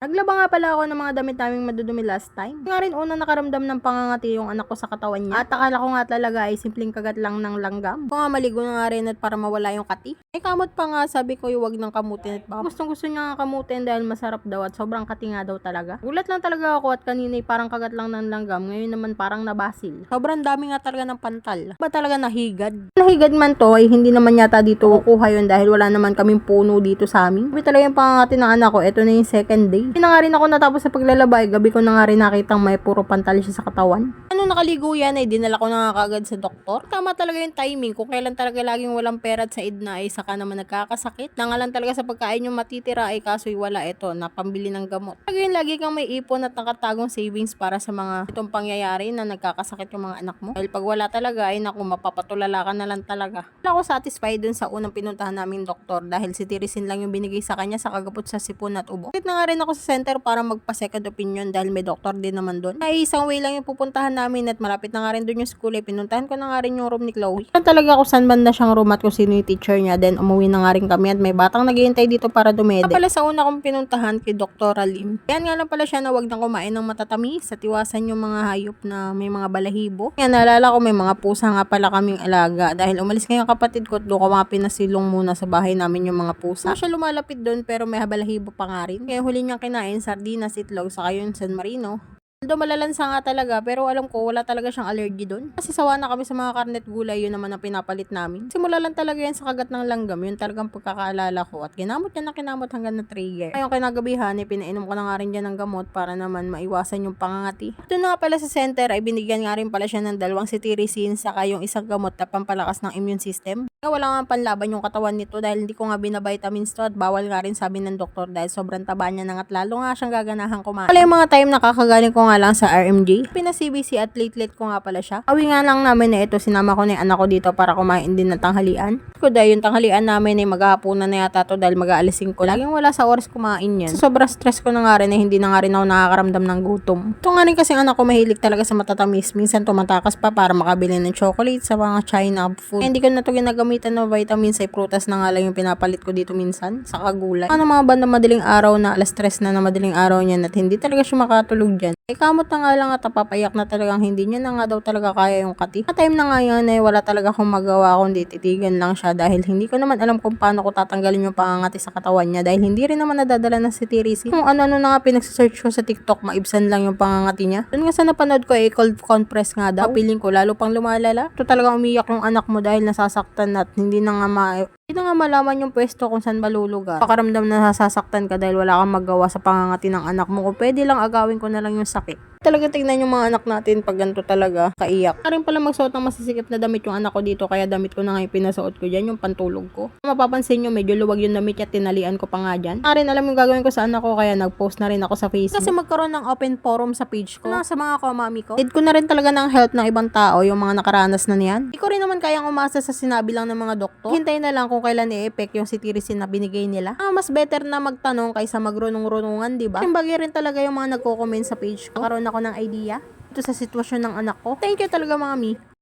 Naglaba nga pala ako ng mga damit naming madudumi last time. Nga rin una nakaramdam ng pangangati yung anak ko sa katawan niya. At akala ko nga talaga ay simpleng kagat lang ng langgam. Kung nga maligo na nga rin at para mawala yung kati. Ay kamot pa nga, sabi ko huwag nang kamutin at baka gustong gusto niya nga kamutin dahil masarap daw at sobrang kati nga daw talaga. Gulat lang talaga ako at kanina ay parang kagat lang ng langgam, ngayon naman parang nabasil. Sobrang dami nga talaga ng pantal. Ba talaga nahigad? Nahigad man to ay hindi naman yata dito kukuha yun dahil wala naman kaming puno dito sa amin. Sabi talaga yung pangangati ng anak ko, eto na yung second day. Hindi na nga rin ako natapos sa paglalabay, gabi ko na nga rin nakitang may puro pantal siya sa katawan. Ano nakaligo yan ay dinala ko na nga kagad sa doktor. Tama talaga yung timing, kung kailan talaga laging walang pera at sa edna ay saka naman nagkakasakit. Na nga lang talaga sa pagkain yung matitira ay kaso'y wala ito na pambili ng gamot. Lagi lagi kang may ipon at nakatagong savings para sa mga itong pangyayari na nagkakasakit yung mga anak mo. Dahil pag wala talaga ay naku, mapapatulala ka na lang talaga. Wala ako satisfied dun sa unang pinuntahan naming doktor dahil si Tirisin lang yung binigay sa kanya sa kagapot sa sipon at ubo. Bakit na nga rin ako sa center para magpa-second opinion dahil may doktor din naman doon. Ay isang way lang yung pupuntahan namin at malapit na nga rin doon yung school eh. Pinuntahan ko na nga rin yung room ni Chloe. Kung talaga ako saan banda siyang room at kung sino yung teacher niya, then umuwi na nga rin kami at may batang naghihintay dito para dumede. Pala sa una kong pinuntahan kay Dr. Lim. Yan nga lang pala siya na wag nang kumain ng matatamis at iwasan yung mga hayop na may mga balahibo. Yan naalala ko may mga pusa nga pala kaming alaga dahil umalis nga yung kapatid ko at doon ko mga pinasilong muna sa bahay namin yung mga pusa. Hindi siya lumalapit doon pero may balahibo pa nga rin. Kaya huli niyang kinain sardinas, itlog, saka yung San Marino. Although malalansa nga talaga, pero alam ko wala talaga siyang allergy doon. Kasi sawa na kami sa mga karnet gulay, yun naman ang pinapalit namin. Simula lang talaga yan sa kagat ng langgam, yun talagang pagkakaalala ko. At ginamot niya na kinamot hanggang na trigger. Ngayon kinagabihan, pinainom ko na nga rin dyan ng gamot para naman maiwasan yung pangangati. Ito na nga pala sa center, ay binigyan nga rin pala siya ng dalawang cetirizine, saka yung isang gamot na pampalakas ng immune system. Wala nga panlaban yung katawan nito dahil hindi ko nga binavitamins to at bawal nga rin sabi ng doktor dahil sobrang taba niya nang at lalo nga siyang gaganahan kumain. Wala yung mga time nakakagaling ko nga lang sa RMJ. Pina-CBC at late-late ko nga pala siya. Awi nga lang namin na ito, sinama ko na yung anak ko dito para kumain din ng tanghalian. Ko dahil yung tanghalian namin ay maghahapunan na yata to dahil mag-aalising ko. Laging wala sa oras kumain yan. So, sobrang stress ko na nga rin na hindi na nga rin ako nakakaramdam ng gutom. Ito nga rin kasi anak ko mahilig talaga sa matatamis. Minsan tumatakas pa para makabili ng chocolate sa mga China food. Hindi ko na to ginagamitan ng vitamins ay prutas na nga lang yung pinapalit ko dito minsan sa kagulay. Ano mga banda madaling araw na alas 3 na madaling araw niyan at hindi talaga siya makatulog dyan. Ay kamot na nga lang at napapayak na talagang hindi niya na nga daw talaga kaya yung kati. Sa time na nga yun ay wala talaga akong magawa kundi titigan lang siya dahil hindi ko naman alam kung paano ko tatanggalin yung pangangati sa katawan niya dahil hindi rin naman nadadala ng cetirizine. Kung ano na nga pinagsearch ko sa TikTok, maibsan lang yung pangangati niya. Doon nga sa napanood ko ay cold compress nga daw. Piling ko lalo pang lumalala. Ito talaga umiyak yung anak mo dahil nasasaktan at hindi na nga hindi na nga malaman yung pwesto kung saan malulugar. Pakaramdam na nasasaktan ka dahil wala kang magawa sa pangangati ng anak mo. Kung pwede lang agawin ko na lang yung sakit. Talaga tignan yung mga anak natin pag ganito talaga kaiyak. Karin pala magsuot ng masisikip na damit yung anak ko dito kaya damit ko na nga yung pinasuot ko dyan, yung pantulog ko. Mapapansin nyo medyo luwag yung damit niya, tinalian ko pa nga dyan. Karin alam yung gagawin ko sa anak ko kaya nag-post na rin ako sa Facebook. Kasi magkaroon ng open forum sa page ko. Sa mga kamami ko. Need ko na rin talaga ng help ng ibang tao yung mga nakaranas na niyan. Hindi ko rin naman kayang umasa sa sinabi lang ng mga doktor. Hintay na lang kung kailan i-effect yung cetirizine na binigay nila. Mas better na magtanong kaysa magrunong-runungan, diba? Yung bagay rin talaga yung mga nagko-comment sa page ko. Karoon ako ng idea ito sa sitwasyon ng anak ko. Thank you talaga, mami.